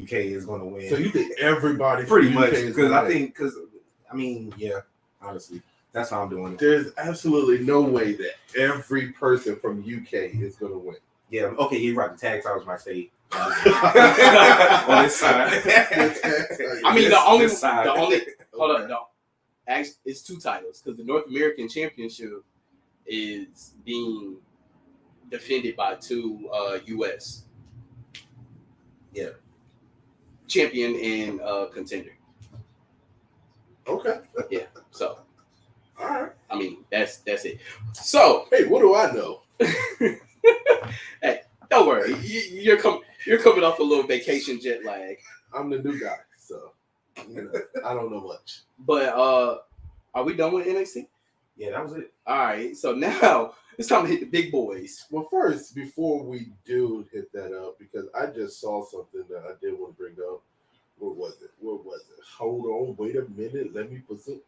UK is going to win. So you think everybody pretty from much? UK is Because gonna I win? think yeah, honestly, that's how I'm doing it. There's absolutely no way that every person from UK is going to win. Yeah, okay, you're right. The tag titles might stay on this side. I mean, the only Okay. hold on, no, actually, it's 2 titles because the North American Championship is being defended by 2 US. Yeah, champion and contender. Okay. Yeah. So, all right. I mean, that's it. So, hey, what do I know? Hey, don't worry. You're coming off a little vacation jet lag. I'm the new guy, so I don't know much. But are we done with NXT? Yeah, that was it. All right. So now it's time to hit the big boys. Well, first, before we do hit that up, because I just saw something that I did want to bring up. Where was it? Hold on, wait a minute. Let me put some.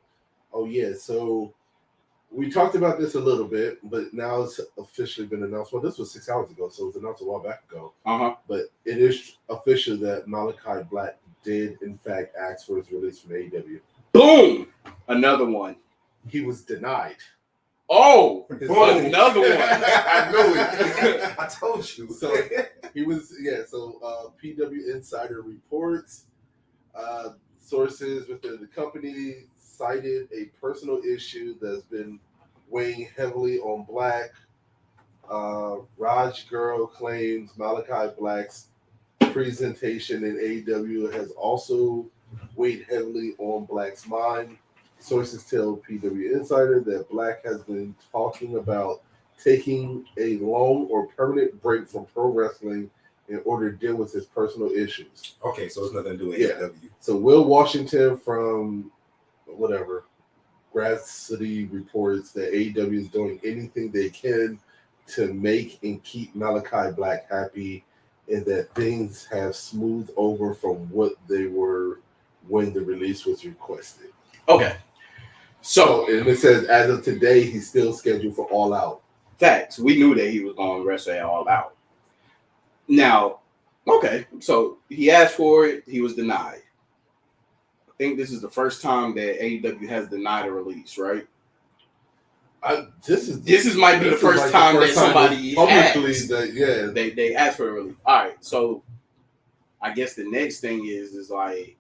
Oh yeah, so we talked about this a little bit, but now it's officially been announced. Well, this was 6 hours ago, so it was announced a while back ago. But it is official that Malachi Black did, in fact, ask for his release from AEW. Boom! Another one. He was denied. Oh, Boom. another one. I knew it. I told you. So he was, So PW Insider reports, sources within the company cited a personal issue that's been weighing heavily on Black. Raj Girl claims Malachi Black's presentation in AEW has also weighed heavily on Black's mind. Sources tell PW Insider that Black has been talking about taking a long or permanent break from pro wrestling in order to deal with his personal issues. Okay, so it's nothing to do with AEW. So Will Washington from Grass City reports that AEW is doing anything they can to make and keep Malachi Black happy, and that things have smoothed over from what they were when the release was requested. Okay. So, and it says as of today, he's still scheduled for All Out. Facts. We knew that he was going to wrestle at All Out. Now, okay, so he asked for it. He was denied. I think this is the first time that AEW has denied a release, right? This might be the first time that somebody publicly asked. They asked for a release. All right, so I guess the next thing is like,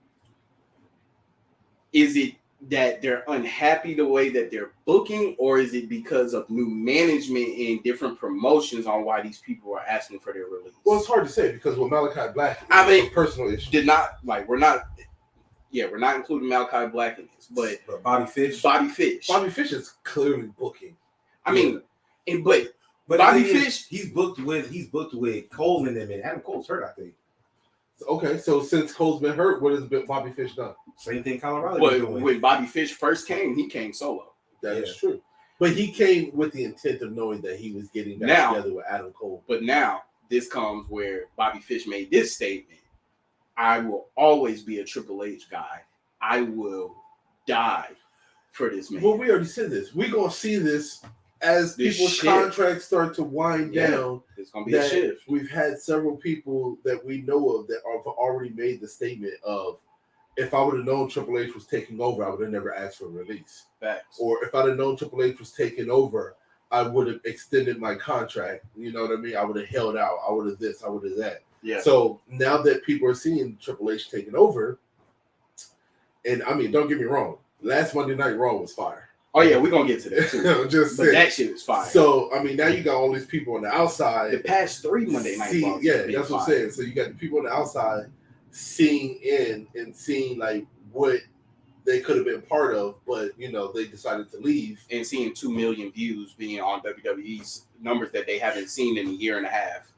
is it that they're unhappy the way that they're booking, or is it because of new management and different promotions on why these people are asking for their release? Well, it's hard to say because with Malachi Black, it's a personal issue. We're not including Malachi Black in this, but Bobby Fish is clearly booking. But Bobby Fish, he's booked with Cole and them, and Adam Cole's hurt, I think. Okay, so since Cole's been hurt, what has Bobby Fish done? Same thing Colorado is doing. When Bobby Fish first came, he came solo. That is true. But he came with the intent of knowing that he was getting back together with Adam Cole. But now this comes where Bobby Fish made this statement: I will always be a Triple H guy. I will die for this man. Well, we already said this. We're going to see this as people's contracts start to wind down. It's going to be a shift. We've had several people that we know of that have already made the statement of, if I would have known Triple H was taking over, I would have never asked for a release. Facts. Or if I'd have known Triple H was taking over, I would have extended my contract. You know what I mean? I would have held out. I would have this. I would have that. Yeah. So now that people are seeing Triple H taking over, and I mean, don't get me wrong, last Monday Night Raw was fire. Oh yeah, we're gonna get to that too. But that shit is fire. So I mean, now you got all these people on the outside. The past 3 Monday Night Raws. Yeah, that's what I'm saying. So you got the people on the outside seeing in and seeing like what they could have been part of, but they decided to leave. And seeing 2 million views being on WWE's numbers that they haven't seen in a year and a half.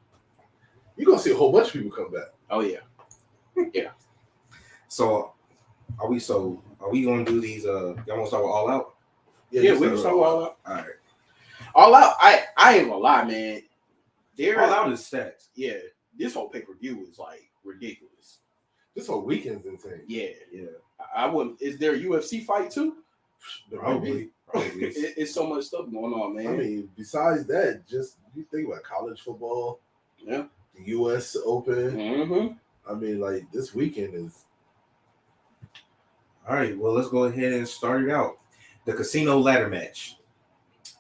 You're gonna see a whole bunch of people come back. Oh yeah. Yeah. So are we gonna do these y'all wanna start with All Out? Yeah, we can start with All Out. All right. All Out, I ain't gonna lie, man. All Out is stats. Yeah. This whole pay-per-view is like ridiculous. This whole weekend's insane. Yeah. I wouldn't. Is there a UFC fight too? Probably. It's so much stuff going on, man. I mean, besides that, just you think about college football. Yeah. The U.S. Open. Mm-hmm. I mean, like this weekend is. All right, well, let's go ahead and start it out. The casino ladder match.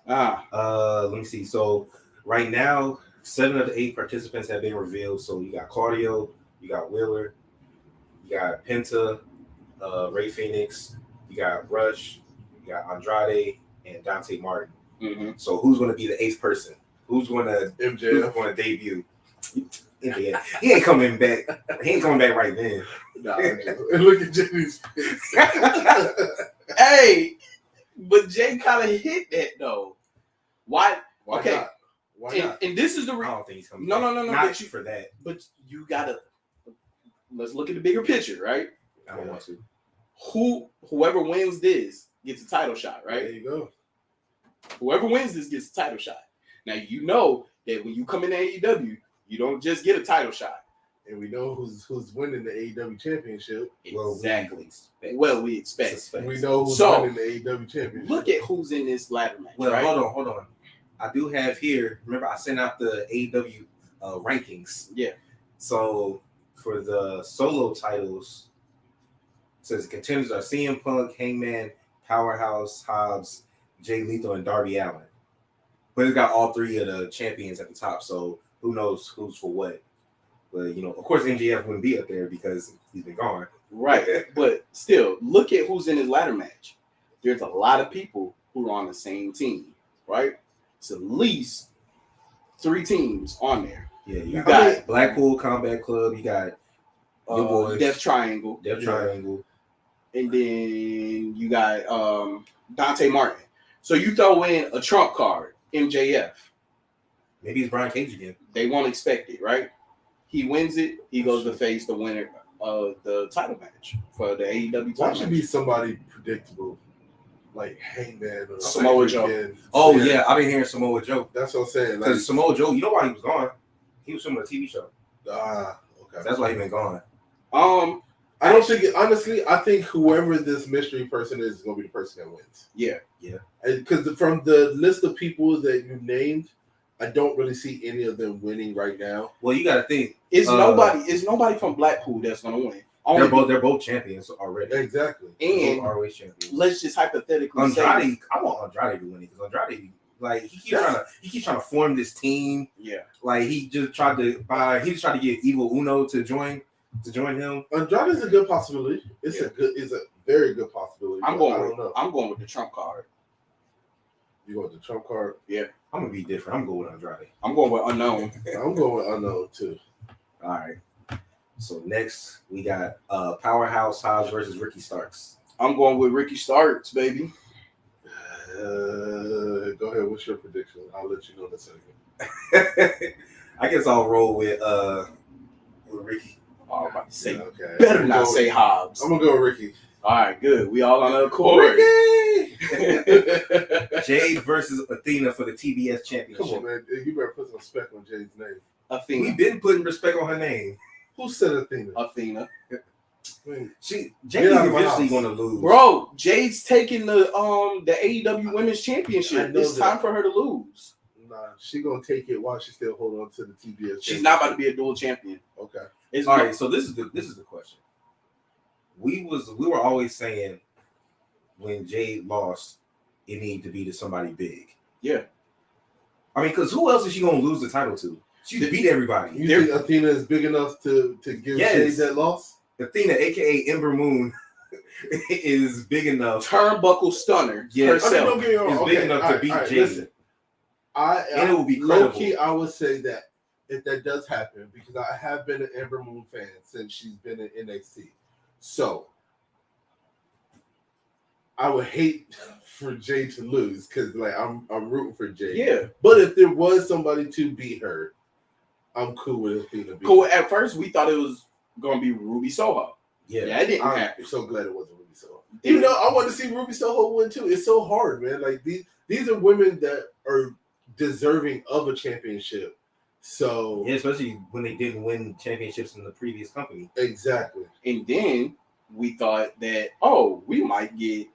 Let me see. So right now, 7 of the 8 participants have been revealed. So you got Claudio, you got Wheeler, you got Penta, Ray Phoenix, you got Rush, you got Andrade, and Dante Martin. Mm-hmm. So who's going to be the 8th person? Who's going to debut? MJF. He ain't coming back. He ain't coming back right then. Nah, look at Jimmy's face. Hey, but Jay kind of hit that though. Why okay. Not? Why not? And this is the I don't think he's coming No, back. no, no, no. Not you for that. But you gotta let's look at the bigger picture, right? I don't want to. Whoever wins this gets a title shot, right? There you go. Whoever wins this gets a title shot. Now you know that when you come in AEW, you don't just get a title shot. And we know who's winning the AEW championship. Exactly. We expect. Suspect. We know who's winning the AEW championship. Look at who's in this ladder match. Well, right? hold on. I do have here. Remember, I sent out the AEW rankings. Yeah. So for the solo titles, it says the contenders are CM Punk, Hangman, Powerhouse, Hobbs, Jay Lethal, and Darby Allin. But it's got all 3 of the champions at the top. So who knows who's for what? But you know, of course, MJF wouldn't be up there because he's been gone. Right. But still, look at who's in his ladder match. There's a lot of people who are on the same team, right? It's at least 3 teams on there. Yeah, you got Blackpool Combat Club. You got your boys, Death Triangle. And then you got Dante Martin. So you throw in a trump card, MJF. Maybe it's Brian Cage again. They won't expect it, right? He wins it. He goes to face the winner of the title match for the AEW title. Why should be somebody predictable, like Hangman or Samoa Joe? Oh yeah, I've been hearing Samoa Joe. That's what I'm saying. Because like, Samoa Joe, you know why he was gone? He was filming a TV show. Okay. That's why he been gone. I don't think honestly. I think whoever this mystery person is going to be the person that wins. Yeah. Because from the list of people that you named, I don't really see any of them winning right now. Well, you got to think. It's nobody from Blackpool that's going to win. They're both champions already. Exactly. And always champions. Let's just hypothetically Andrade. I want Andrade to win it because Andrade, like he keeps trying to form this team. Yeah. Like he just tried to get Evil Uno to join him. Andrade is a good possibility. It's a very good possibility. I'm going with the trump card. You going with the trump card? Yeah. I'm gonna be different. I'm going with Andrade. I'm going with Unknown. I'm going with Unknown too. All right. So next we got Powerhouse Hobbs versus Ricky Starks. I'm going with Ricky Starks, baby. Go ahead. What's your prediction? I'll let you know in a second. I guess I'll roll with Ricky. Oh, I'm about to say, okay. Better not say Hobbs. I'm gonna go with Ricky. All right, good. We all on the accord. Ricky! Jade versus Athena for the TBS championship. Come on, man. You better put some respect on Jade's name. Athena. We've been putting respect on her name. Who said Athena? Athena. Jade is eventually going to lose. Bro, Jade's taking the AEW Women's Championship. It's time for her to lose. Nah, she gonna take it while she still hold on to the TBS. She's not about to be a dual champion. Okay. All right. So this is the question. We were always saying when Jade lost, it needed to be to somebody big. Yeah. I mean, because who else is she gonna lose the title to? She beat everybody. You think Athena is big enough to give Jade that loss? Athena, aka Ember Moon, is big enough. Turnbuckle stunner. Herself is big enough to beat Jade. Listen, and it will be credible. Low key, I would say that if that does happen, because I have been an Ember Moon fan since she's been in NXT. So I would hate for Jade to lose because like I'm rooting for Jade. Yeah. But if there was somebody to beat her, I'm cool with Athena. Cool. At first, we thought it was gonna be Ruby Soho. Yeah, that didn't happen. I'm so glad it wasn't Ruby Soho. You know, I want to see Ruby Soho win too. It's so hard, man. Like these are women that are deserving of a championship. So yeah, especially when they didn't win championships in the previous company. Exactly. And then we thought that we might get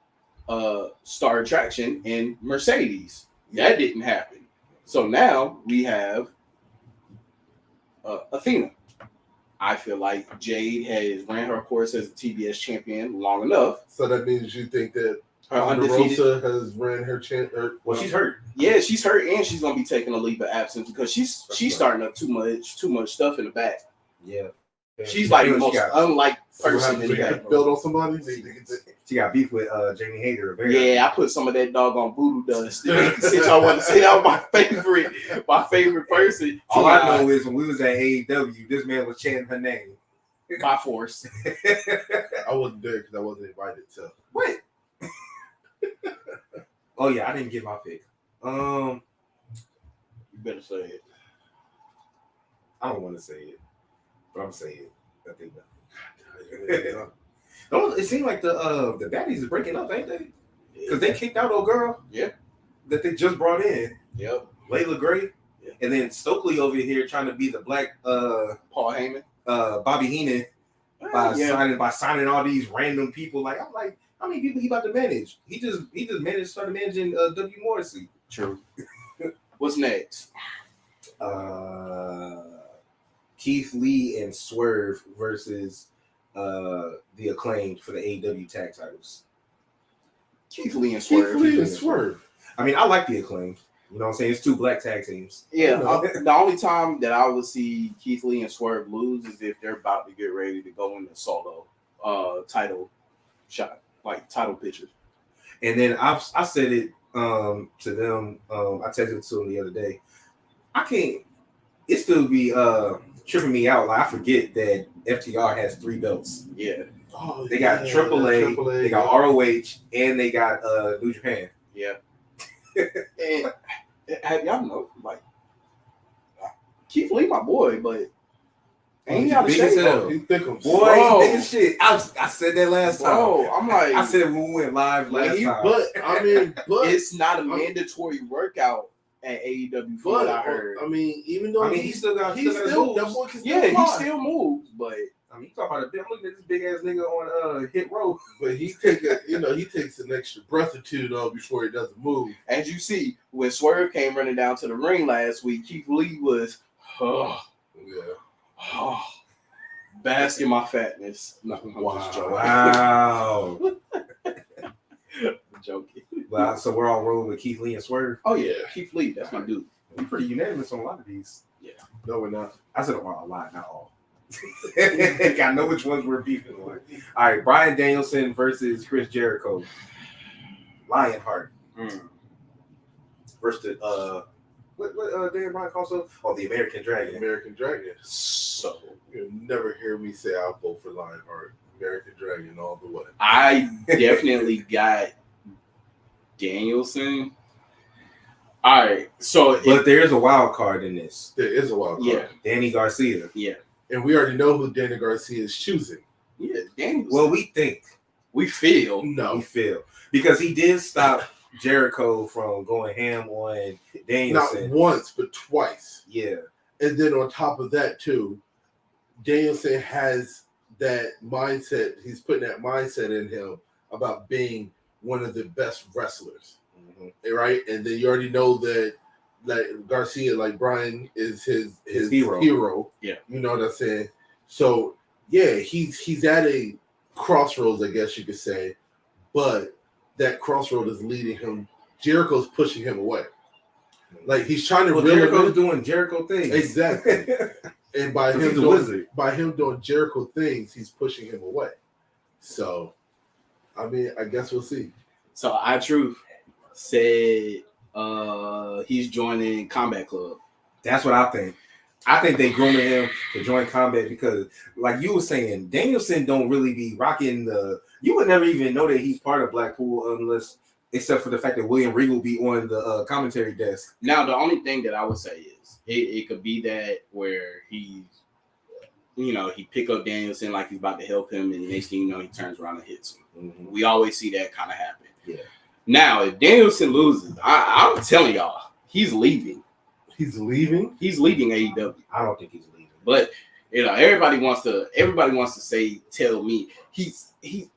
Star Attraction and Mercedes. That didn't happen. So now we have Athena. I feel like Jade has ran her course as a TBS champion long enough. So that means you think that her undefeated Rosa has ran her well, she's hurt. Yeah, she's hurt, and she's gonna be taking a leave of absence because she's starting up too much stuff in the back. Yeah. She's like the most unlike person in the back. Build on somebody. She got beef with Jamie Hayter. Apparently. Yeah, I put some of that doggone voodoo dust. Since I want to say that was my favorite person. All I know is when we was at AEW, this man was chanting her name by force. I wasn't there because I wasn't invited. So what? Oh yeah, I didn't get my pick. You better say it. I don't want to say it, but I'm saying it. I think that. It seems like the baddies are breaking up, ain't they? Because they kicked out old girl. Yeah. That they just brought in. Yep. Layla Gray. Yeah. And then Stokely over here trying to be the black Paul Heyman. Bobby Heenan by signing all these random people. Like I'm like, how many people he about to manage? He just started managing W. Morrissey. True. What's next? Keith Lee and Swerve versus the Acclaimed for the AEW tag titles. Keith Lee and Swerve. I mean, I like the Acclaimed. You know what I'm saying? It's two black tag teams. Yeah. The only time that I would see Keith Lee and Swerve lose is if they're about to get ready to go in the solo title shot, like title pictures. And then I said it to them. I texted it to them the other day. I can't. It still be tripping me out. Like I forget that FTR has 3 belts. Yeah. Oh, they got AAA, they got ROH, and they got New Japan. Yeah. And have y'all know, like, Keith Lee, my boy, but ain't y'all big as hell. He thick him. Boy, he big as shit. I said that last time. Oh, I'm like, I said it when we went live last time. But I mean, it's not a mandatory workout at AEW. From what I heard. I mean, even though he still got he still moves, but. I mean, you talk about I'm looking at this big ass nigga on Hit Row, but he takes an extra breath or two though before he doesn't move. As you see, when Swerve came running down to the ring last week, Keith Lee was basking my fatness. No, I'm just joking. Wow. Joking. Wow, so we're all rolling with Keith Lee and Swerve. Oh yeah, Keith Lee, that's my dude. We're pretty unanimous on a lot of these. Yeah. No, we're not. I said a lot, not all. I know which ones we're beefing on. All right, Bryan Danielson versus Chris Jericho. Lionheart versus what Dan Bryan also? Oh, the American Dragon. American Dragon. So you'll never hear me say I'll vote for Lionheart. American Dragon all the way. I definitely got Danielson. All right, so but there is a wild card in this. There is a wild card. Yeah, Danny Garcia. Yeah. And we already know who Danny Garcia is choosing. Yeah, Danielson. Well, we think. We feel. No. We feel. Because he did stop Jericho from going ham on Danielson. Not once, but twice. Yeah. And then on top of that, too, Danielson has that mindset. He's putting that mindset in him about being one of the best wrestlers. Mm-hmm. Right? And then you already know that like Garcia, like Bryan is his hero. Yeah. You know what I'm saying? So yeah, he's at a crossroads, I guess you could say, but that crossroad is leading him. Jericho's pushing him away. Like he's trying to Jericho's doing Jericho things. Exactly. And by him doing Jericho things, he's pushing him away. So I mean, I guess we'll see. So iTruth said he's joining Combat Club. That's what I think. I think they grooming him to join Combat because, like you were saying, Danielson don't really be rocking the. You would never even know that he's part of Blackpool except for the fact that William Regal be on the commentary desk. Now, the only thing that I would say is it could be that where he pick up Danielson like he's about to help him, and the next thing you know, he turns around and hits him. Mm-hmm. We always see that kind of happen. Yeah. Now, if Danielson loses, I'm telling y'all, he's leaving. He's leaving? He's leaving AEW. I don't think he's leaving. But everybody wants to tell me he's You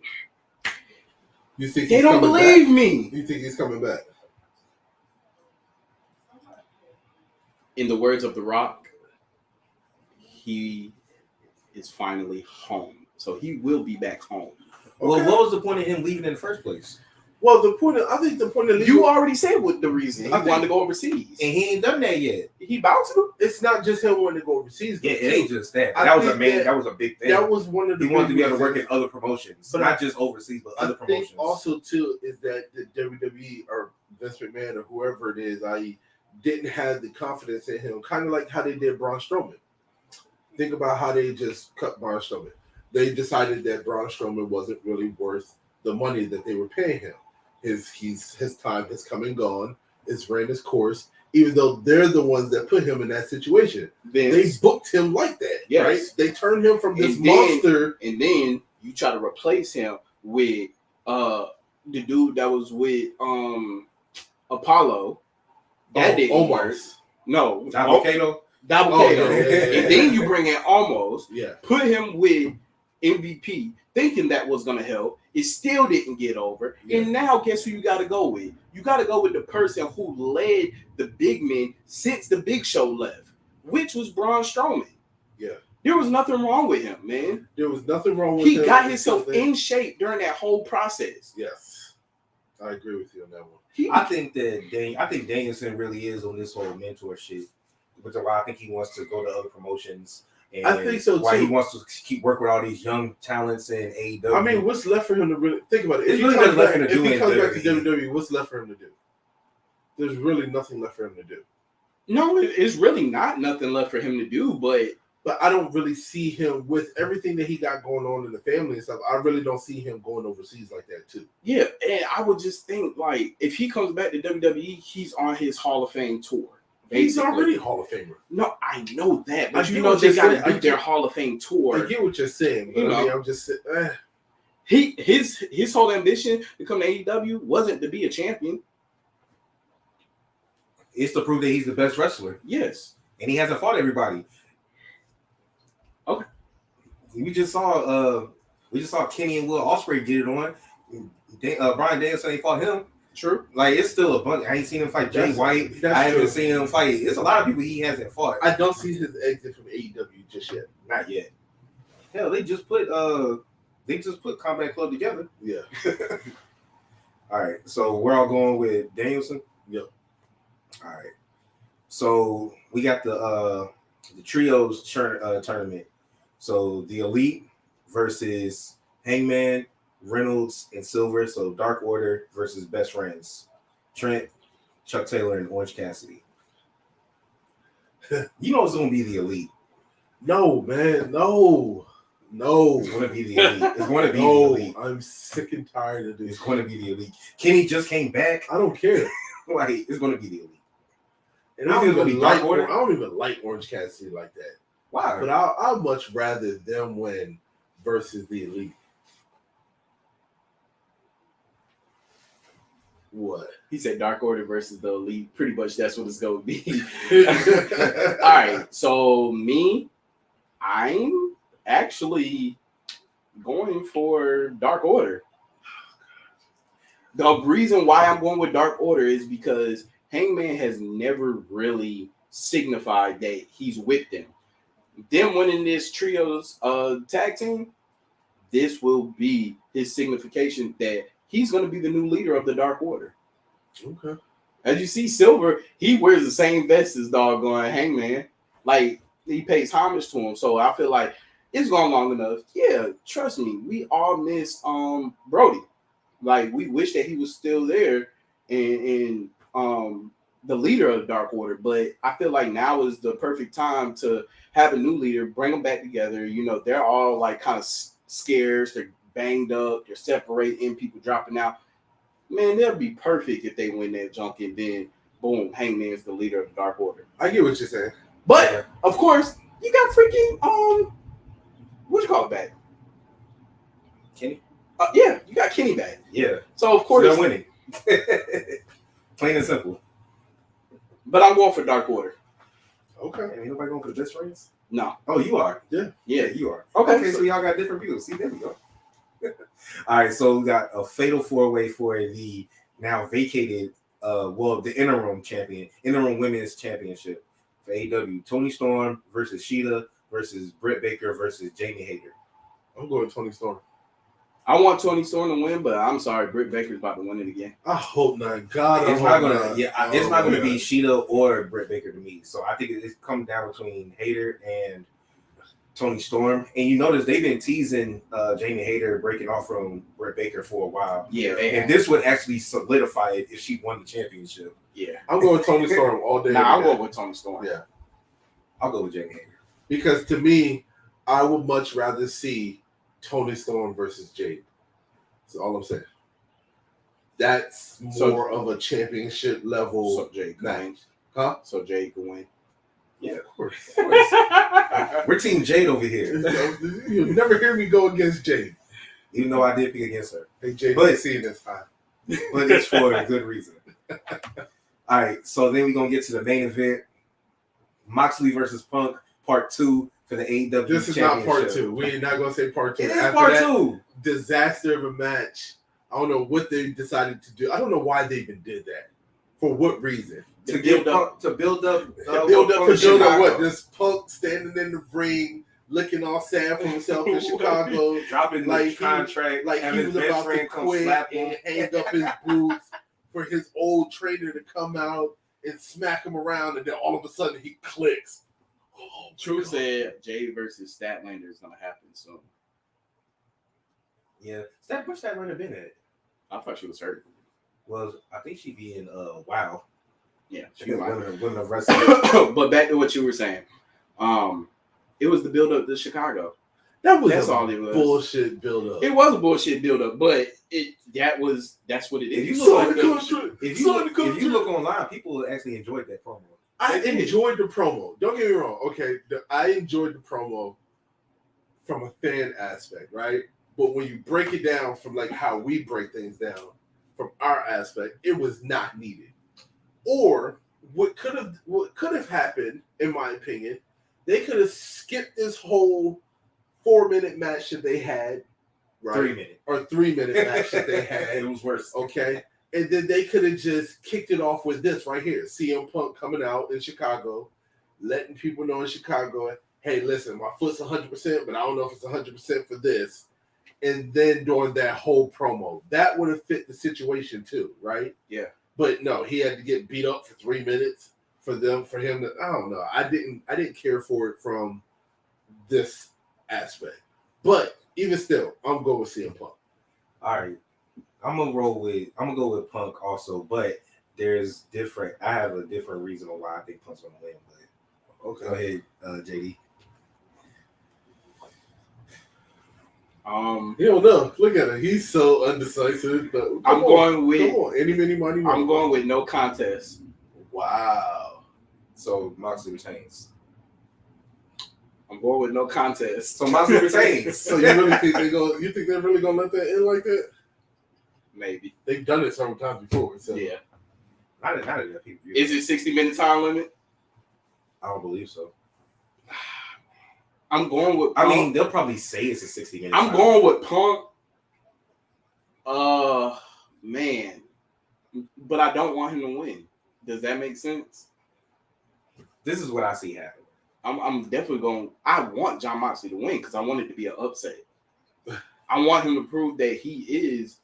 think they don't believe me. You think he's coming back? In the words of The Rock, he is finally home. So he will be back home. Well, what was the point of him leaving in the first place? Well, I think the point of you already said what the reason he wanted to go overseas, and he ain't done that yet. He about to. It's not just him wanting to go overseas. Yeah, it ain't just that. That was a big thing. That was one of the. He wanted to be able to work in other promotions, but not just overseas, but other promotions. Also, too, is that the WWE or Vince McMahon or whoever it is, didn't have the confidence in him, kind of like how they did Braun Strowman. Think about how they just cut Braun Strowman. They decided that Braun Strowman wasn't really worth the money that they were paying him. His time has come and gone. It's ran its course. Even though they're the ones that put him in that situation, they booked him like that. Yes. Right? They turned him from this monster, and then you try to replace him with the dude that was with Apollo. That didn't work. No, Double Kato. And then you bring in Almost. Yeah. Put him with MVP, thinking that was going to help. It still didn't get over. Yeah. And now guess who you got to go with? You got to go with the person who led the big men since the Big Show left, which was Braun Strowman. Yeah. There was nothing wrong with him, man. There was nothing wrong with him. He got himself in shape during that whole process. Yes. I agree with you on that one. I think Danielson really is on this whole mentor shit, which is why I think he wants to go to other promotions. And I think so too. Why he wants to keep working with all these young talents in AEW. I mean, what's left for him to really think about it? If he comes back to WWE, what's left for him to do? There's really nothing left for him to do. No, it's really not nothing left for him to do, but I don't really see him with everything that he got going on in the family and stuff. I really don't see him going overseas like that too. Yeah, and I would just think like if he comes back to WWE, he's on his Hall of Fame tour. Basically. He's already Hall of Famer. No, I know that, but you know they got to do their Hall of Fame tour. I get what you're saying, but I mean, I'm just saying. His whole ambition to come to AEW wasn't to be a champion. It's to prove that he's the best wrestler. Yes, and he hasn't fought everybody. Okay, we just saw Kenny and Will Ospreay get it on. Bryan Danielson ain't fought him. True. Like, it's still a bunch. I ain't seen him fight Jay White. I haven't seen him fight. It's a lot of people he hasn't fought. I don't see his exit from AEW just yet. Not yet. Hell, they just put Combat Club together. Yeah. All right. So we're all going with Danielson? Yep. All right. So we got the trios tournament. So the Elite versus Hangman, Reynolds, and Silver. So Dark Order versus Best Friends. Trent, Chuck Taylor, and Orange Cassidy. You know it's going to be the Elite. No, man. No. It's going to be the Elite. It's going to be the Elite. I'm sick and tired of this. It's going to be the Elite. Kenny just came back. I don't care. Like, it's going to be the Elite. And I don't even like Orange Cassidy like that. Why? But I'd much rather them win versus the Elite. What? He said Dark Order versus the Elite. Pretty much that's what it's going to be. All right. So I'm actually going for Dark Order. The reason why I'm going with Dark Order is because Hangman has never really signified that he's with them. Them winning this trios tag team, this will be his signification that he's going to be the new leader of the Dark Order. Okay. As you see, Silver, he wears the same vest as doggone Hangman. Like, he pays homage to him. So I feel like it's gone long enough. Yeah, trust me, we all miss Brody. Like, we wish that he was still there and the leader of the Dark Order. But I feel like now is the perfect time to have a new leader, bring them back together. You know, they're all like kind of scarce. They're banged up. They're separating. People dropping out. Man, that'd be perfect if they win that junk and then, boom, Hangman's the leader of the Dark Order. I get what you're saying. But, of course, you got freaking, what you call it back? Kenny? Yeah, you got Kenny back. Yeah. So, of course. They're winning. Plain and simple. But I'm going for Dark Order. Okay. Ain't nobody going for the Best Friends? No. Oh, you are? Yeah, you are. Okay, so y'all got different views. See, there we go. All right, so we got a fatal four-way for the now vacated, the interim women's championship for AEW. Toni Storm versus Shida, versus Britt Baker versus Jamie Hayter. I'm going Tony Storm. I want Tony Storm to win, but I'm sorry, Britt Baker's about to win it again. I hope not. God, it's not gonna. It's not gonna be Sheeta or Britt Baker to me. So I think it's come down between Hayter and Tony Storm. And you notice they've been teasing Jamie Hayter breaking off from Britt Baker for a while. Yeah, and this would actually solidify it if she won the championship. Yeah, I'm going Tony Storm all day. I'll go with Tony Storm. Yeah, I'll go with Jamie Hayter because to me, I would much rather see Tony Storm versus Jade. That's all I'm saying. That's more of a championship level. So Jade can win. Huh? So Jade can win. Yeah, of course. We're Team Jade over here. You'll never hear me go against Jade. Even though I did pick against her. Hey, Jade, but seeing this time. But it's for a good reason. All right, so then we're going to get to the main event. Moxley versus Punk, part 2 for the AEW This is not part 2. We're not going to say part 2. It is after part 2. Disaster of a match. I don't know what they decided to do. I don't know why they even did that. For what reason? To build up what? This Punk standing in the ring, looking all sad for himself in Chicago, dropping like contract, like he was about to quit and hang up his boots for his old trainer to come out and smack him around, and then all of a sudden he clicks. Oh, True said Jade versus Statlander is gonna happen soon. Yeah, where's Statlander been at? I thought she was hurt. Well, I think she'd be in WoW. Yeah, she winning of wrestling. But back to what you were saying. It was the build up to Chicago. That's all it was. Bullshit build up. It was a bullshit build up, but that's what it is. If you look online, people actually enjoyed that promo. I enjoyed the promo. Don't get me wrong. Okay, I enjoyed the promo from a fan aspect, right? But when you break it down from like how we break things down from our aspect, it was not needed. Or what could have happened, in my opinion, they could have skipped this whole 4-minute match that they had, right? 3-minute or 3-minute match that they had. It was worse. Okay. And then they could have just kicked it off with this right here. CM Punk coming out in Chicago, letting people know in Chicago, hey, listen, my foot's 100%, but I don't know if it's 100% for this. And then doing that whole promo. That would have fit the situation too, right? Yeah. But no, he had to get beat up for 3 minutes for him to, I don't know. I didn't care for it from this aspect. But even still, I'm going with CM Punk. All right. I'm gonna go with Punk also, but there's different. I have a different reason on why I think Punk's gonna win. But okay, go ahead, JD. You don't know. Look at him. He's so undecisive. I'm going with any, many, money. I'm going with no contest. Wow. So Moxley retains. I'm going with no contest. So Moxley retains. So you really think you think they're really gonna let that in like that? Maybe. They've done it several times before. So. Yeah. Not that people. Is it 60-minute time limit? I don't believe so. I'm going with Punk. I mean, they'll probably say it's a 60-minute I'm going with Punk. Man. But I don't want him to win. Does that make sense? This is what I see happen. I'm definitely going. I want Jon Moxley to win because I want it to be an upset. I want him to prove that he is.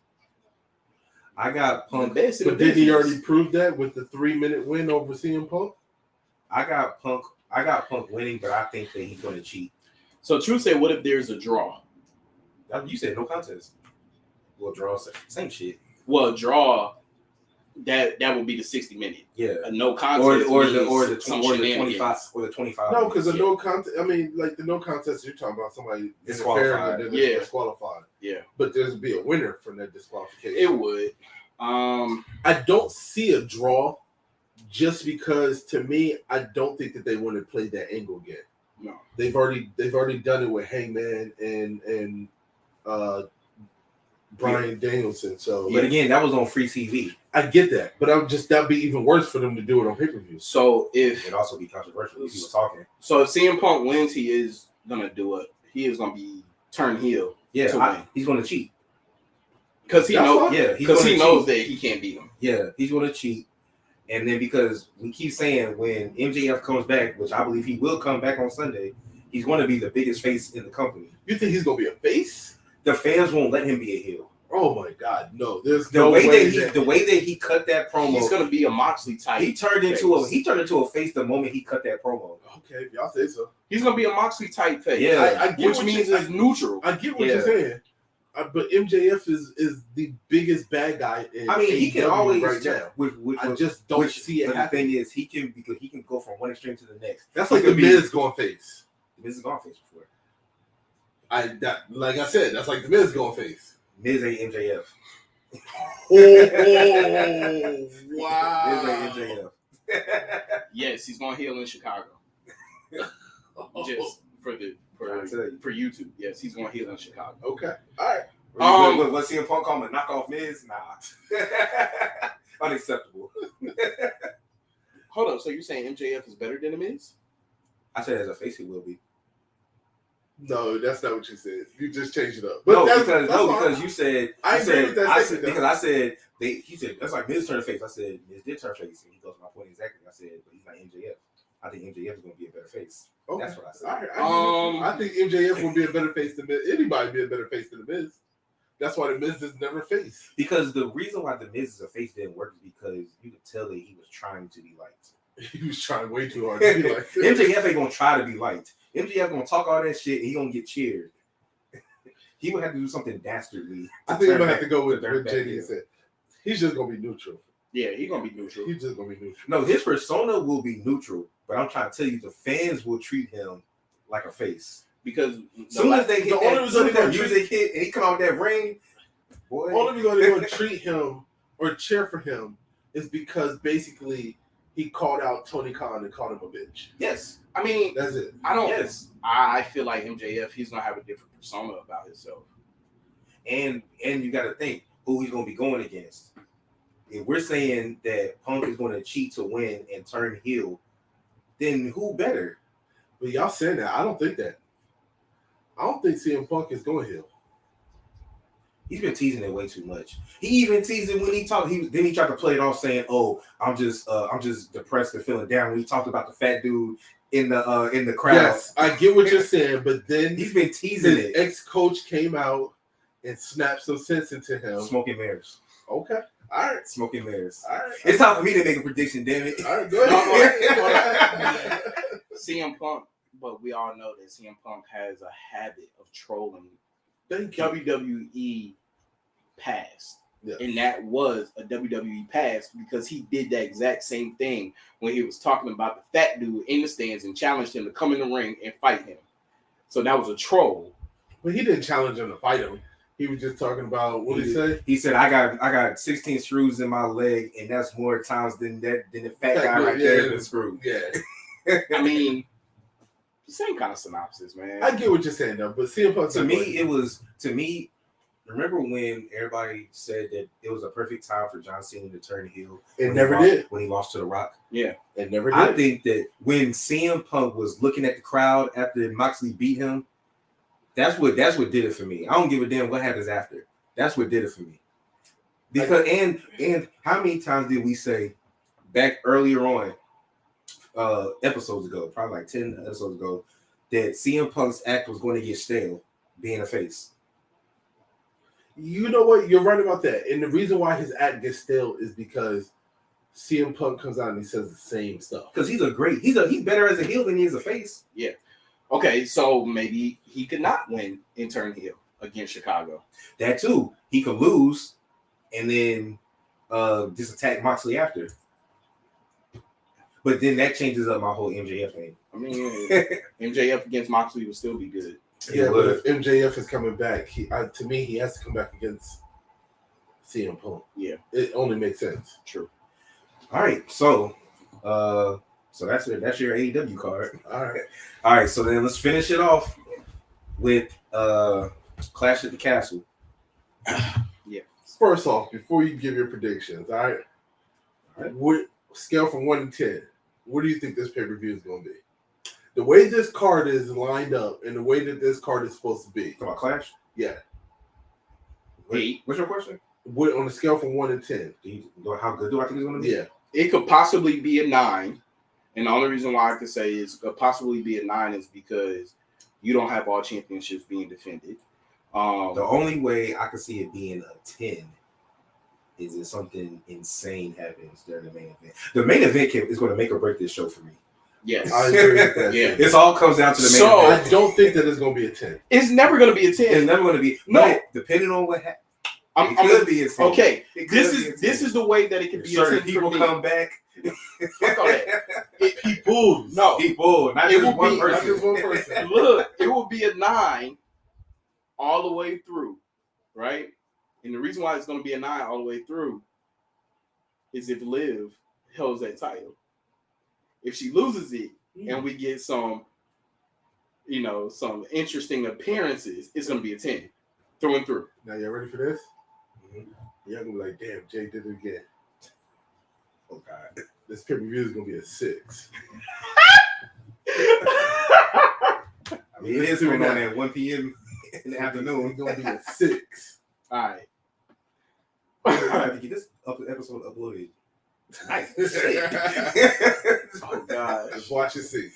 I got Punk. But didn't he already prove that with the 3-minute win over CM Punk? I got Punk winning, but I think that he's going to cheat. So True said, what if there's a draw? You said no contest. Well, draw, same shit. Well, draw, that would be the 60-minute. Yeah. A no contest or the 25 or the 25. No, because the no contest. I mean, like the no contest. You're talking about somebody disqualified. Disqualified. Yeah. But there's be a winner from that disqualification. It would. I don't see a draw, just because to me, I don't think that they want to play that angle again. No. They've already done it with Hangman and Bryan Danielson. So, but again, that was on free TV. I get that, but that'd be even worse for them to do it on pay-per-view. So if it'd also be controversial if he was talking. So if CM Punk wins, he is gonna do it. He is gonna be turn heel. Yeah, he's gonna cheat because he knows. Yeah, because he knows that he can't beat him. Yeah, he's gonna cheat, and then because we keep saying when MJF comes back, which I believe he will come back on Sunday, He's going to be the biggest face in the company. You think he's going to be a face? The fans won't let him be a heel. Oh my God, no! There's the way that he cut that promo. He's going to be a Moxley type. He turned into a face the moment he cut that promo. Okay, if y'all say so. He's going to be a Moxley type face. Yeah, I get which means it's neutral. I get what you're saying. But MJF is the biggest bad guy in he can always right now. I just don't see it happening. The thing is, he can go from one extreme to the next. That's like the Miz going face. The Miz has gone face before. Like I said, that's like the Miz going face. Miz ain't MJF. Oh wow! Miz ain't MJF. Yes, he's going to heel in Chicago. Just for YouTube. Yes, he's going to heel in Chicago. Okay. All right. What's CM Punk call him a knockoff Miz? Nah. Unacceptable. Hold up. So you're saying MJF is better than the Miz? I said as a face he will be. No, that's not what you said. You just changed it up. But because you said I said he said that's like Miz turned face. I said Miz did turn face, and he goes to my point exactly. I said, but he's not MJF. I think MJF is going to be a better face. Okay. That's what I said. I think MJF will be a better face than Miz. Anybody be a better face than the Miz. That's why the Miz is never face. Because the reason why the Miz is a face didn't work is because you could tell that he was trying to be liked. He was trying way too hard to be liked. MJF ain't going to try to be liked. MJF going to talk all that shit and he going to get cheered. He would have to do something dastardly. I think I'm going to have to go with what JD said. He's just going to be neutral. Yeah, he's going to be neutral. He's just going to be neutral. No, his persona will be neutral, but I'm trying to tell you, the fans will treat him like a face. Because soon as they hit that music hit and he come out with that ring, boy. Only reason they're going to treat him or cheer for him is because basically he called out Tony Khan and called him a bitch. Yes. I mean, that's it. I feel like MJF, he's going to have a different persona about himself. And you got to think who he's going to be going against. If we're saying that Punk is going to cheat to win and turn heel, then who better? But y'all saying that. I don't think that. I don't think CM Punk is going heel. He's been teasing it way too much. He even teased it when he talked. Then he tried to play it off saying, "Oh, I'm just depressed and feeling down." When he talked about the fat dude in the crowd. Yes, I get what you're saying, but then he's been teasing it. Ex-coach came out and snapped some sense into him. Smoking mirrors. Okay. All right. Smoking mirrors. All right. It's time for me to make a prediction, damn it. All right, go ahead. CM Punk, but we all know that CM Punk has a habit of trolling WWE past. Yes. And that was a WWE past because he did that exact same thing when he was talking about the fat dude in the stands and challenged him to come in the ring and fight him. So that was a troll. But he didn't challenge him to fight him. He was just talking about what did he say? He said, "I got 16 screws in my leg, and that's more times than the fat guy right there been screwed." Yeah. I mean, the same kind of synopsis, man. I get what you're saying though, but CM Punk to me. Remember when everybody said that it was a perfect time for John Cena to turn heel? It never did when he lost to The Rock. Yeah, it never did. I think that when CM Punk was looking at the crowd after Moxley beat him. That's what did it for me. I don't give a damn what happens after. That's what did it for me. Because and how many times did we say back earlier on, episodes ago, probably like 10 episodes ago, that CM Punk's act was going to get stale being a face? You know what? You're right about that. And the reason why his act gets stale is because CM Punk comes out and he says the same stuff. Because he's better as a heel than he is a face. Yeah. Okay, so maybe he could not win and turn heel against Chicago. That too. He could lose and then just attack Moxley after. But then that changes up my whole MJF thing. I mean, MJF against Moxley would still be good. Yeah, but if MJF is coming back, to me, he has to come back against CM Punk. Yeah. It only makes sense. True. All right, so that's your AEW card. All right. So then let's finish it off with Clash at the Castle. Yeah. First off, before you give your predictions, all right. What scale from 1 to 10? What do you think this pay-per-view is going to be? The way this card is lined up and the way that this card is supposed to be. Talking about Clash? Yeah. 8. What's your question? What on a scale from 1 to 10? How good do I think it's going to be? Yeah. It could possibly be a 9. And the only reason why I could say it could possibly be a 9 is because You don't have all championships being defended. The only way I could see it being a 10 is if something insane happens during the main event. The main event is going to make or break this show for me. Yes. I agree with that. Yeah. This all comes down to the main event. I don't think that it's going to be a 10. It's never going to be a 10. It's never going to be. No. But depending on what happens. It could be a 10. Okay. This is the way that it could be a 10. Certain people come back. Fuck all that. People. No. People. Not just one person. Not just one person. Look, it will be a 9 all the way through, right? And the reason why it's going to be a 9 all the way through is if Liv holds that title. If she loses it and we get some interesting appearances, it's going to be a 10 through and through. Now, y'all ready for this? Mm-hmm. Y'all going to be like, damn, Jay did it again. Oh, God. This pay-per-view is going to be a 6. I mean, it is going on at 1 p.m. in the afternoon. It's going to be a 6. All right. I have to get this episode uploaded tonight. Oh, God. Let's watch and see.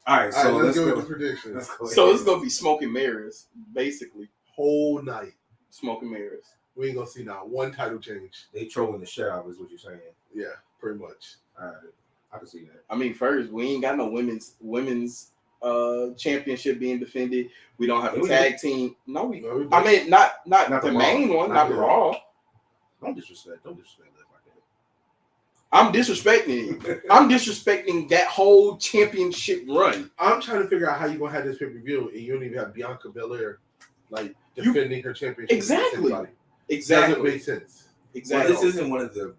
All right, so let's go with the predictions. So it's going to be smoke and mirrors, basically. Whole night. Smoke and mirrors. We ain't going to see not one title change. They trolling the shit out, is what you're saying. Yeah, pretty much. All right, I can see that. I mean, first, we ain't got no women's championship being defended. We don't have a tag team. No, we don't. I mean, not the main one, not Raw. Don't disrespect Liv like that. I'm disrespecting. I'm disrespecting that whole championship run. I'm trying to figure out how you're gonna have this pay-per-view and you don't even have Bianca Belair like defending her championship. Exactly. Doesn't make sense. Exactly. Well, this isn't one of the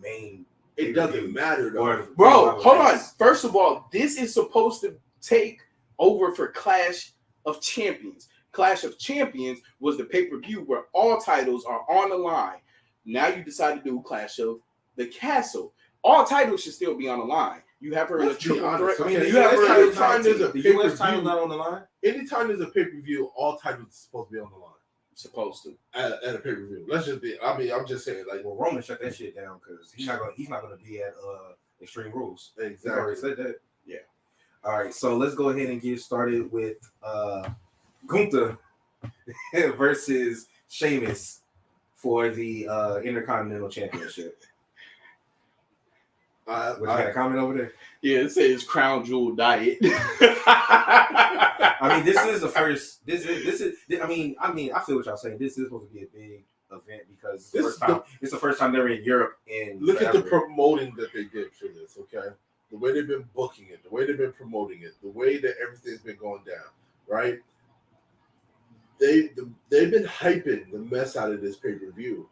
main. It doesn't matter though. Bro, hold on. First of all, this is supposed to take over for Clash of Champions. Clash of Champions was the pay-per-view where all titles are on the line. Now you decide to do Clash of the Castle. All titles should still be on the line. You have her in a triple threat. I mean, you have her anytime there's a US title not on the line. Anytime there's a pay-per-view, all titles are supposed to be on the line. Supposed to at a pay-per-view. Let's just be. I mean, I'm just saying. Like, well, Roman shut that shit down because he's not gonna be at Extreme Rules. Exactly. He already said that. Yeah. All right, so let's go ahead and get started with Gunther versus Sheamus for the Intercontinental Championship. I got a comment over there? Yeah, it says Crown Jewel Diet. I mean, this is the first. This is. I mean, I feel what y'all saying. This is supposed to be a big event because it's the first time they're in Europe. Look at the promoting that they did for this. Okay, the way they've been booking it, the way they've been promoting it, the way that everything's been going down. Right? They've been hyping the mess out of this pay-per-view,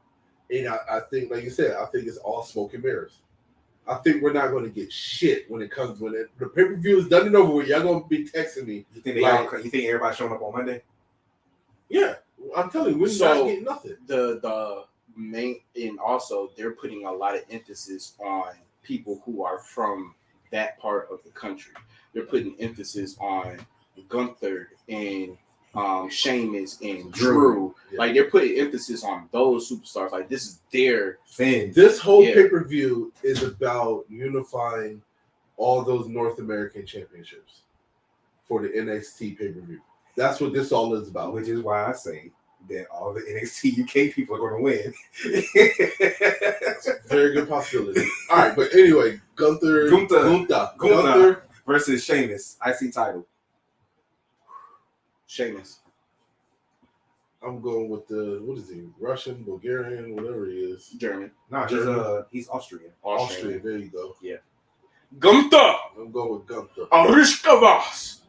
and I think, like you said, I think it's all smoke and mirrors. I think we're not going to get shit when the pay-per-view is done and over with. Y'all going to be texting me. You think everybody's showing up on Monday? Yeah, I'm telling you, we're not getting nothing. The main, and also they're putting a lot of emphasis on people who are from that part of the country. They're putting emphasis on Gunther and Sheamus and Drew. Yeah. Like, they're putting emphasis on those superstars. Like, this is their thing. This whole pay-per-view is about unifying all those North American championships for the NXT pay-per-view. That's what this all is about. Which is why I say that all the NXT UK people are going to win. That's a very good possibility. All right, but anyway, Gunther versus Sheamus, IC title. Sheamus. I'm going with what is he? Russian, Bulgarian, whatever he is. German. No, he's Austrian. Austrian. There you go. Yeah. Gunther. I'm going with Gunther. Arishkavas.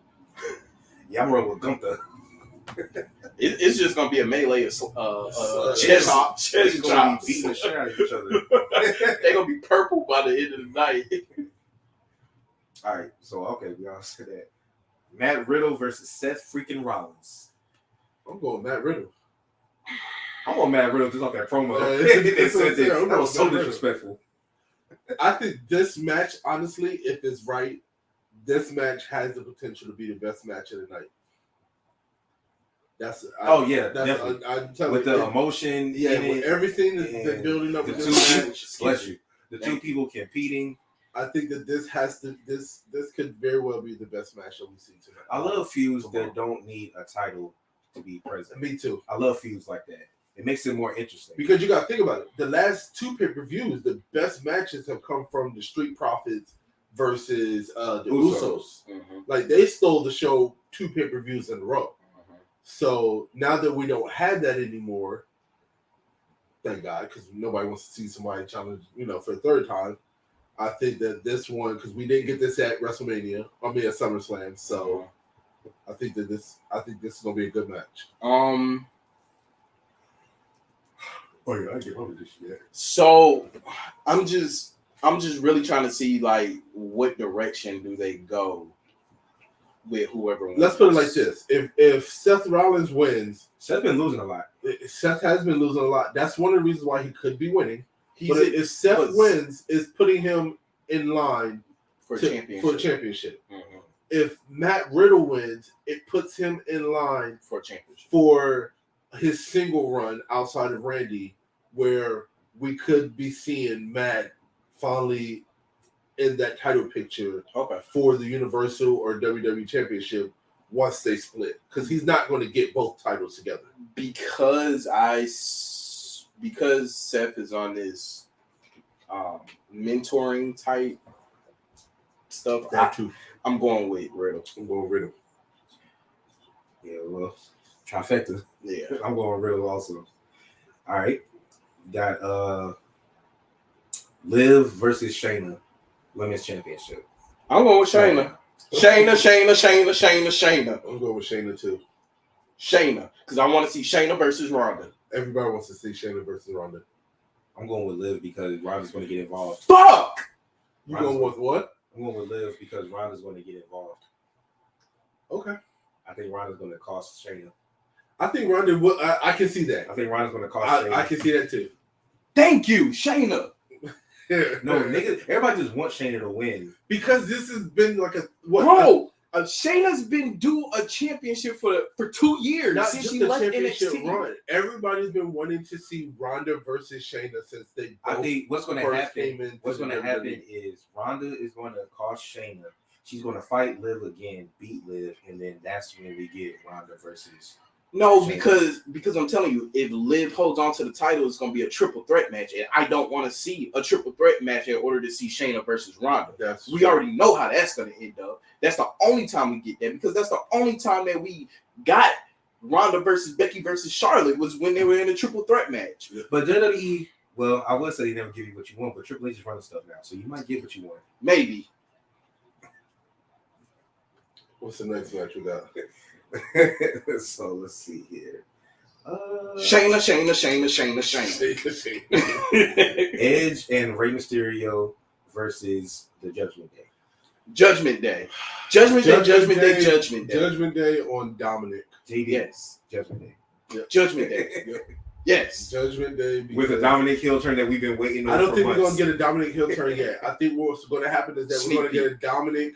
Yeah, I'm rolling with Gunther. It's just gonna be a melee of chest chops. Beating the shit out of each other. They're gonna be purple by the end of the night. All right, so we all said that. Matt Riddle versus Seth freaking Rollins. I'm going Matt Riddle. I want Matt Riddle just off that promo. That was so disrespectful. I think this match, honestly, if it's right, this match has the potential to be the best match of the night. Definitely. I'm telling with you, the emotion, with everything that's building up. The with this match. bless you. The two people competing. I think that this could very well be the best match that we see tonight. I love feuds that don't need a title to be present. Me too. I love feuds like that. It makes it more interesting. Because you got to think about it. The last 2 pay-per-views, the best matches have come from the Street Profits versus the Usos. Mm-hmm. Like, they stole the show 2 pay-per-views in a row. Mm-hmm. So now that we don't have that anymore, thank God, because nobody wants to see somebody challenge, for the 3rd time. I think that this one, because we didn't get this at WrestleMania, at SummerSlam, so I think this is gonna be a good match. Oh yeah, I get all of this shit. So I'm just really trying to see like what direction do they go with whoever wins. Let's put it like this: if Seth Rollins wins, Seth's been losing a lot. Seth has been losing a lot. That's one of the reasons why he could be winning. If Seth wins, it's putting him in line for a championship. Mm-hmm. If Matt Riddle wins, it puts him in line for a championship for his single run outside of Randy, where we could be seeing Matt finally in that title picture for the Universal or WWE Championship once they split, because he's not going to get both titles together. Because Seth is on this mentoring type stuff, I'm going with Riddle. Yeah, well, trifecta. Yeah, I'm going with Riddle also. All right, got Liv versus Shayna, Women's Championship. I'm going with Shayna. Shayna. I'm going with Shayna too. Shayna, because I want to see Shayna versus Ronda. Everybody wants to see Shayna versus Ronda. I'm going with Liv because Ronda's going to get involved. Fuck! You going with what? I'm going with Liv because Ronda's going to get involved. Okay. I think Ronda's going to cost Shayna. I think Ronda will. I can see that. I think Ronda's going to cost Shayna. I can see that too. Thank you, Shayna. No, nigga, everybody just wants Shayna to win. Because this has been like Shayna's been due a championship for 2 years not since just she the left championship NXT. Run. Everybody's been wanting to see Ronda versus Shayna since they. I think what's going to happen. What's going to happen is Ronda is going to cost Shayna. She's going to fight Liv again, beat Liv, and then that's when we get Ronda versus. No, Shayna. because I'm telling you, if Liv holds on to the title, it's going to be a triple threat match, and I don't want to see a triple threat match in order to see Shayna versus Ronda. We already know how that's going to end up. That's the only time we get that, because that's the only time that we got Ronda versus Becky versus Charlotte was when they were in a triple threat match. But WWE, well, I would say they never give you what you want, but Triple H is running stuff now, so you might get what you want. Maybe. What's the next match we got? So let's see here. Shayna. Edge and Rey Mysterio versus the Judgment Day. Judgment Day on Dominic. Yes. Judgment Day. Yeah. Judgment Day. Yes. Judgment Day. With a Dominic heel turn that we've been waiting on. I don't think we're going to get a Dominic heel turn yet. I think what's going to happen is that we're going to get a Dominic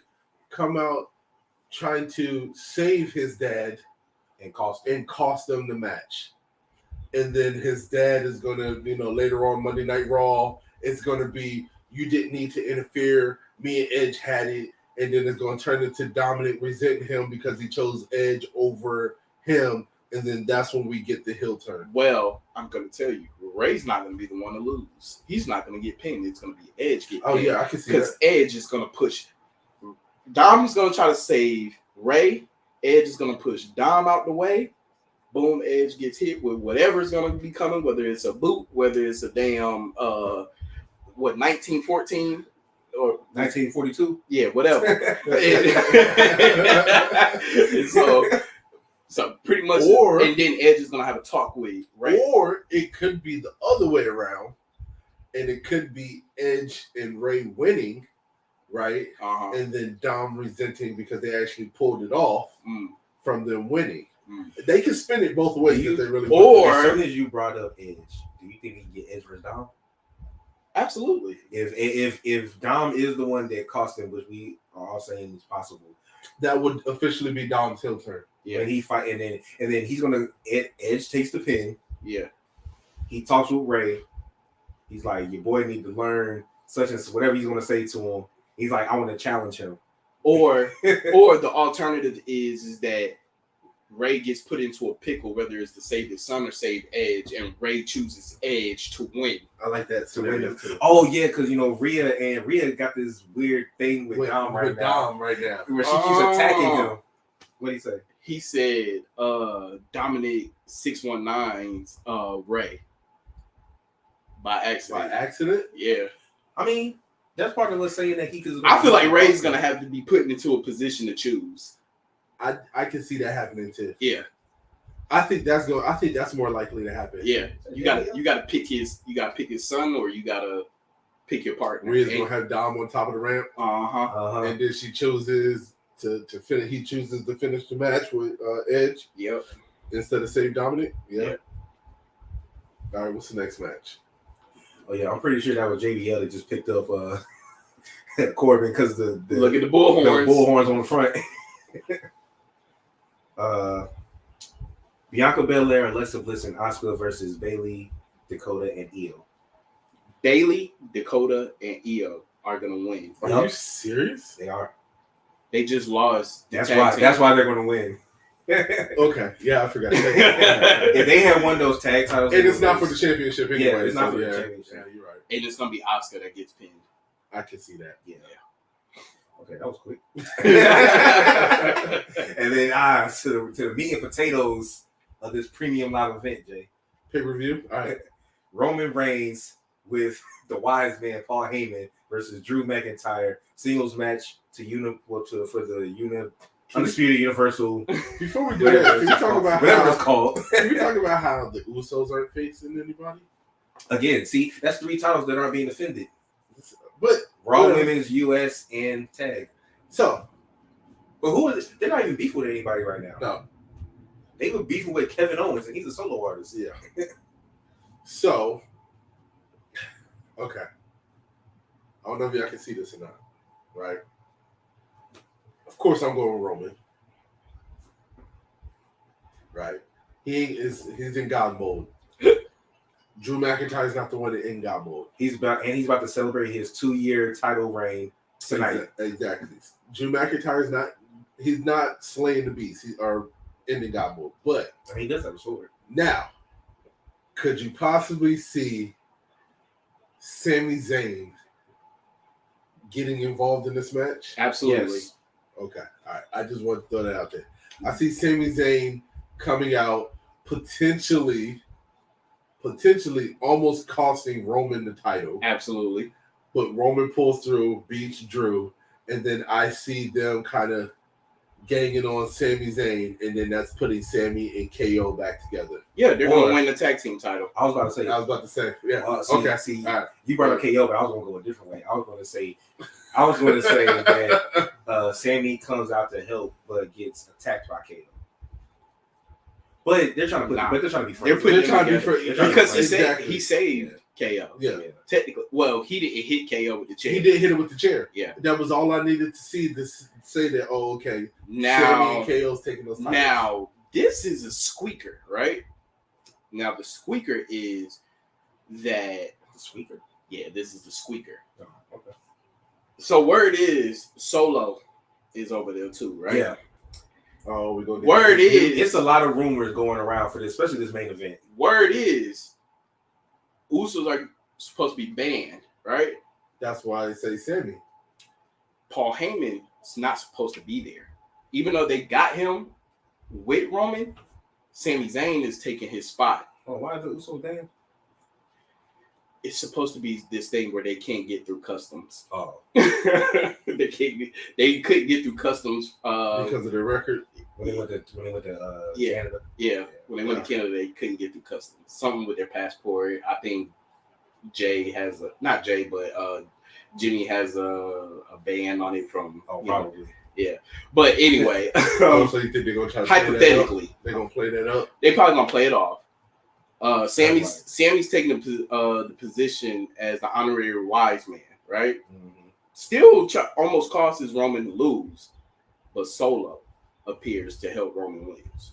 come out trying to save his dad and cost them the match. And then his dad is going to, later on Monday Night Raw, it's going to be, you didn't need to interfere. Me and Edge had it. And then it's going to turn into Dominic resenting him because he chose Edge over him. And then that's when we get the heel turn. Well, I'm going to tell you, Ray's not going to be the one to lose. He's not going to get pinned. It's going to be Edge get pinned. Oh, yeah, I can see that. Because Edge is going to push. Dom is going to try to save Ray. Edge is going to push Dom out the way. Boom, Edge gets hit with whatever is going to be coming, whether it's a boot, whether it's a damn, 1914 or 1942? Yeah, whatever. So pretty much, and then Edge is going to have a talk with Ray. Or it could be the other way around, and it could be Edge and Ray winning, right? Uh-huh. And then Dom resenting because they actually pulled it off from them winning. They can spin it both ways if they really want. Or as soon as you brought up Edge, do you think he can get Edge versus Dom? Absolutely. If Dom is the one that cost him, which we are all saying is possible, that would officially be Dom's heel turn. Yeah. When he fight, and then he's gonna Edge takes the pin. Yeah. He talks with Ray. He's like, your boy need to learn such as whatever he's going to say to him. He's like, I want to challenge him. Or the alternative is that Ray gets put into a pickle, whether it's to save his son or save Edge, and Ray chooses Edge to win. I like that scenario too. Oh yeah, because Rhea got this weird thing with Dom right now. Where she keeps attacking him. What did he say? He said, Dominic 619's Ray. By accident? Yeah. I mean, that's part of us saying that he could. I feel like Ray's gonna have to be put into a position to choose. I can see that happening too. Yeah. I think that's more likely to happen. Yeah. You gotta pick his son, or you gotta pick your partner. Rhea's gonna have Dom on top of the ramp. And then she chooses to finish. He chooses to finish the match with Edge. Yep. Instead of save Dominic. Yep. All right. What's the next match? Oh yeah, I'm pretty sure that was JBL that just picked up Corbin because the look at the bullhorns. The bullhorns on the front. Bianca Belair, Alexa Bliss, and Asuka versus Bayley, Dakota, and Io. Bayley, Dakota, and Io are gonna win. Are you serious? They are. They just lost. That's why they're gonna win. Okay. Yeah, I forgot. If they had won those tag titles, and it's not for the championship anyway. Yeah, it's not for the championship. Yeah, you're right. And it's gonna be Asuka that gets pinned. I can see that. Yeah. Okay, that was quick. And then to the meat and potatoes of this premium live event, Jay. Pay-per-view? All right. Roman Reigns with the wise man Paul Heyman versus Drew McIntyre singles match for the Undisputed Universal. Before we do that, can we talk about whatever it's called? Can we talk about how the Usos aren't facing anybody? Again, see, that's 3 titles that aren't being defended. But Raw Women's, US, and Tag. So, but who is? They're not even beefing with anybody right now. No, they were beefing with Kevin Owens, and he's a solo artist. Yeah. So, okay. I don't know if y'all can see this or not, right? Of course, I'm going with Roman. Right? He's in God mode. Drew McIntyre's not the one in God mode. He's about to celebrate his 2-year title reign tonight. Exactly. Drew McIntyre's not slaying the beast or in God mode. But I mean, he does have a sword. Now, could you possibly see Sami Zayn getting involved in this match? Absolutely. Yes. Okay. All right. I just want to throw that out there. I see Sami Zayn coming out potentially almost costing Roman the title. Absolutely. But Roman pulls through, beats Drew, and then I see them kind of ganging on Sami Zayn, and then that's putting Sami and KO back together. Yeah, they're going to win the tag team title. I was about to say, yeah. Okay. See, right. You brought up KO, but I was going to go a different way. I was going to say that Sami comes out to help, but gets attacked by KO. But they're trying to be friends. They're trying to be friends because he saved KO. Yeah. Technically, well, he didn't hit KO with the chair. He did hit it with the chair. Yeah. That was all I needed to see to say that. Oh, okay. Now, Sami and KO's taking those titles. Now, this is a squeaker, right? Now, the squeaker is that the squeaker. Yeah, this is the squeaker. Oh, okay. So word is Solo is over there too, right? Yeah. Oh, we're gonna. Word is it's a lot of rumors going around for this, especially this main event. Word is Usos are supposed to be banned, right? That's why I say Sami. Paul Heyman is not supposed to be there, even though they got him with Roman. Sami Zayn is taking his spot. Oh, why is the Usos banned? It's supposed to be this thing where they can't get through customs. Oh, they couldn't get through customs because of their record. When they went to Canada. Yeah, when they went to Canada, they couldn't get through customs. Something with their passport. I think Jimmy has a ban on it from. Oh, probably. Yeah, but anyway. So you think they're gonna try to hypothetically they're gonna play that up? They probably gonna play it off. Sammy's taking the position as the honorary wise man, right? Mm-hmm. Still almost causes Roman to lose, but Solo appears to help Roman lose.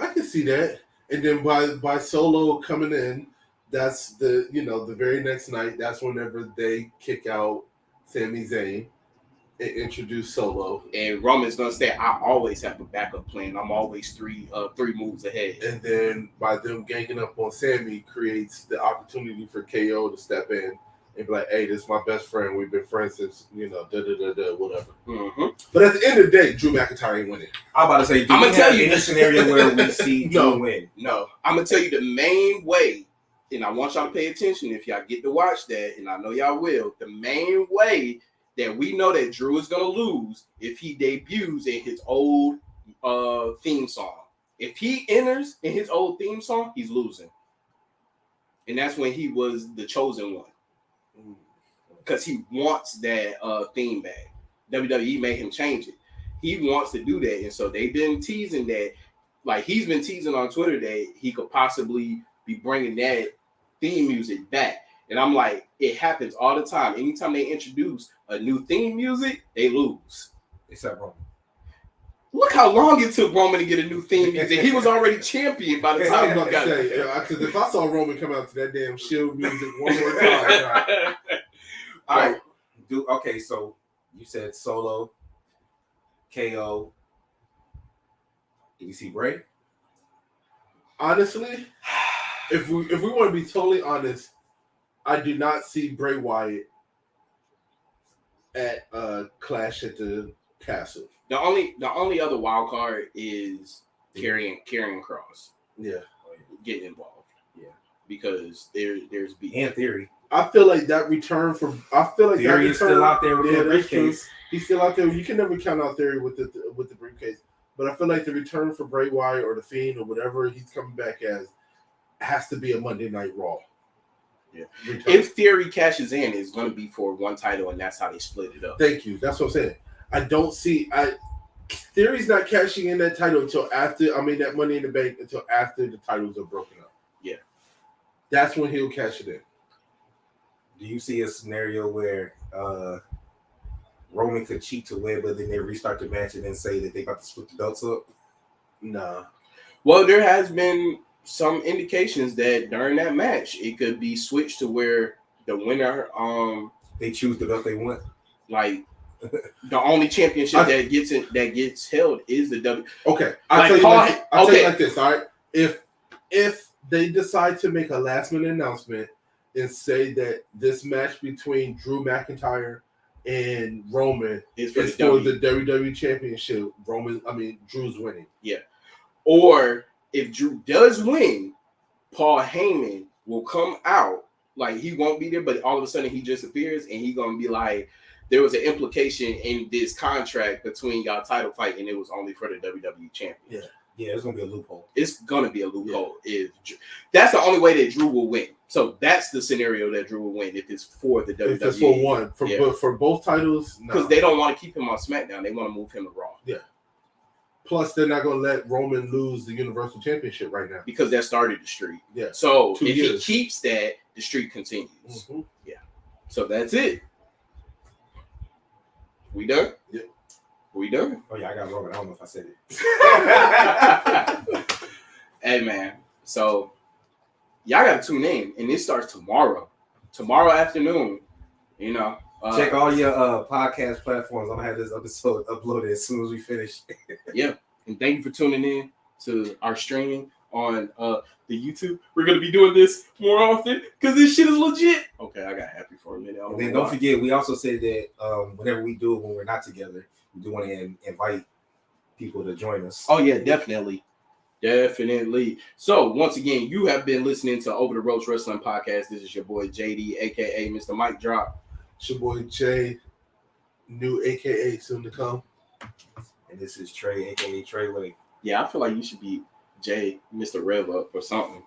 I can see that, and then by Solo coming in, that's the very next night. That's whenever they kick out Sami Zayn and introduce Solo. And Roman's gonna say, I always have a backup plan. I'm always three moves ahead. And then by them ganging up on Sami creates the opportunity for KO to step in and be like, hey, this is my best friend. We've been friends since, whatever. Mm-hmm. But at the end of the day, Drew McIntyre ain't winning. I'm about to say, I'm gonna tell you in a scenario where we see Drew win. No, I'm gonna tell you the main way, and I want y'all to pay attention if y'all get to watch that, and I know y'all will. The main way that we know that Drew is gonna lose if he debuts in his old theme song. If he enters in his old theme song, he's losing, and that's when he was the chosen one. Because he wants that theme back. WWE made him change it. He wants to do that. And so they've been teasing that. Like, he's been teasing on Twitter that he could possibly be bringing that theme music back. And I'm like, it happens all the time. Anytime they introduce a new theme music, they lose. Except Roman. Look how long it took Roman to get a new theme music. He was already champion by the time he got it. Because if I saw Roman come out to that damn Shield music one more time. All right. Okay, so you said Solo, KO. Did you see Bray? Honestly, if we want to be totally honest, I do not see Bray Wyatt at Clash at the Castle. The only other wild card is Karrion Kross. Yeah, getting involved. Yeah, because there's beef. And Theory. I feel like that return from Theory is still out there with the briefcase. He's still out there. You can never count out Theory with the briefcase. But I feel like the return for Bray Wyatt or the Fiend or whatever he's coming back as has to be a Monday Night Raw. Yeah. Return. If Theory cashes in, it's going to be for one title, and that's how they split it up. Thank you. That's what I'm saying. I don't see. Theory's not cashing in that title until after. I mean, that Money in the Bank until after the titles are broken up. Yeah, that's when he'll cash it in. Do you see a scenario where Roman could cheat to win, but then they restart the match and then say that they about to split the belts up? Nah. Well, there has been some indications that during that match it could be switched to where the winner they choose the belt they want. Like the only championship that gets held is the W. Okay, I'll tell you like this. All right, if they decide to make a last minute announcement and say that this match between Drew McIntyre and Roman is for the WWE Championship, Drew's winning. Yeah. Or if Drew does win, Paul Heyman will come out, like he won't be there, but all of a sudden he just appears and he's gonna be like, there was an implication in this contract between y'all title fight, and it was only for the WWE Champion. Yeah, it's gonna be a loophole. It's gonna be a loophole. Yeah. That's the only way that Drew will win. So that's the scenario that Drew will win if it's for the WWE. If it's for one, for both titles, because they don't want to keep him on SmackDown. They want to move him to Raw. Yeah. Plus, they're not going to let Roman lose the Universal Championship right now because that started the streak. Yeah. So if he keeps that, the streak continues. Mm-hmm. Yeah. So that's it. We done? Yeah. We done? Oh yeah, I got Roman. I don't know if I said it. Hey man, so y'all got to tune in, and this starts tomorrow afternoon. You know, check all your podcast platforms. I'm gonna have this episode uploaded as soon as we finish. Yeah, and thank you for tuning in to our streaming on the YouTube. We're gonna be doing this more often because this shit is legit. Okay, I got happy for a minute. And then don't forget, we also said that whenever we do it when we're not together, we do want to invite people to join us. Oh yeah, definitely. So once again, you have been listening to Over the Ropes Wrestling Podcast. This is your boy JD, aka Mr. Mike Drop. It's your boy Jay, new aka soon to come. And this is Trey, aka Treyway. Yeah, I feel like you should be Jay, Mr. Rev Up or something.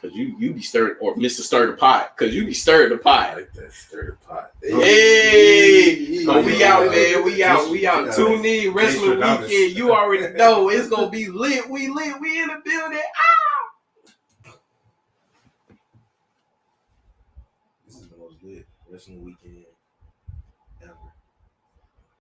Cause you be stirred, or Mr. Stir the Pot, cause you be stirring the pot. I like that, stir the pot. Hey, so we out, man. We out. Tune in, Wrestling Weekend. You already know it's gonna be lit. We in the building. This is the most lit Wrestling Weekend.